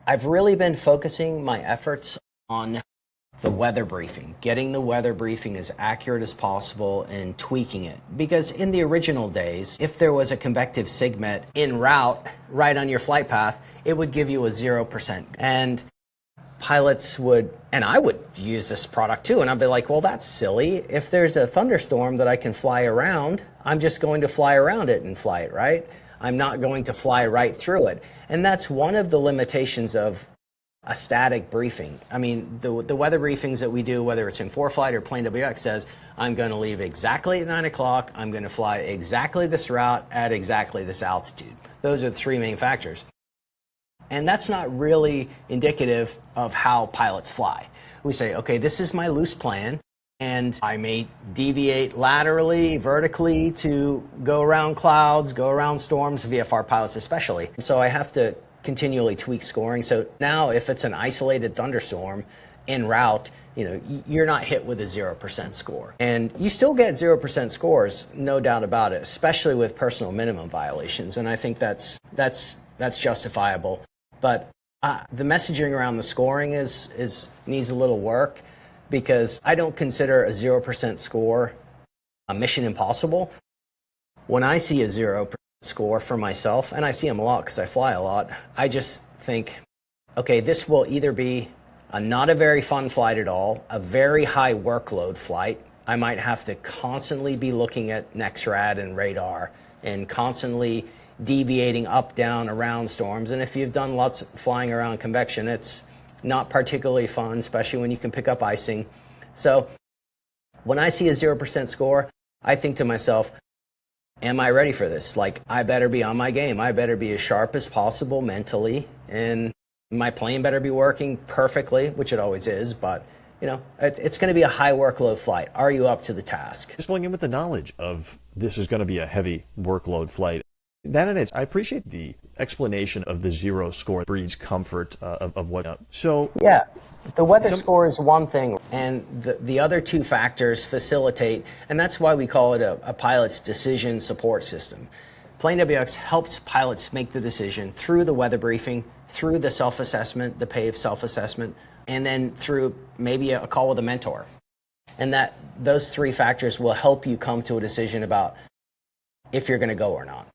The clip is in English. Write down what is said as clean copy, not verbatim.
I've really been focusing my efforts on the weather briefing, getting the weather briefing as accurate as possible and tweaking it. Because in the original days, if there was a convective sigmet en route right on your flight path, it would give you a 0%. And pilots would, and I would use this product too, and I'd be like, well, that's silly. If there's a thunderstorm that I can fly around, I'm just going to fly around it and fly it, right? I'm not going to fly right through it. And that's one of the limitations of a static briefing. I mean, the weather briefings that we do, whether it's in ForeFlight or PlaneWX, says, I'm going to leave exactly at 9 o'clock, I'm going to fly exactly this route at exactly this altitude. Those are the three main factors. And that's not really indicative of how pilots fly. We say, okay, this is my loose plan, and I may deviate laterally, vertically to go around clouds, go around storms, VFR pilots especially. So I have to continually tweak scoring. So now if it's an isolated thunderstorm en route, you're not hit with a 0% score. And you still get 0% scores, no doubt about it, especially with personal minimum violations. And I think that's justifiable. But the messaging around the scoring needs a little work, because I don't consider a 0% score a mission impossible. When I see a 0% score for myself, and I see them a lot because I fly a lot, I just think, okay, this will either be not a very fun flight at all, a very high workload flight. I might have to constantly be looking at NEXRAD and radar and constantly deviating up, down, around storms. And if you've done lots of flying around convection, it's not particularly fun, especially when you can pick up icing. So when I see a 0% score, I think to myself, am I ready for this? Like, I better be on my game. I better be as sharp as possible mentally, and my plane better be working perfectly, which it always is, but it's going to be a high workload flight. Are you up to the task? Just going in with the knowledge of this is going to be a heavy workload flight. That in it, I appreciate the explanation of the 0 score breeds comfort of what. So yeah, the weather score is one thing, and the other two factors facilitate, and that's why we call it a pilot's decision support system. PlaneWX helps pilots make the decision through the weather briefing, through the self-assessment, the PAVE self-assessment, and then through maybe a call with a mentor. And those three factors will help you come to a decision about if you're going to go or not.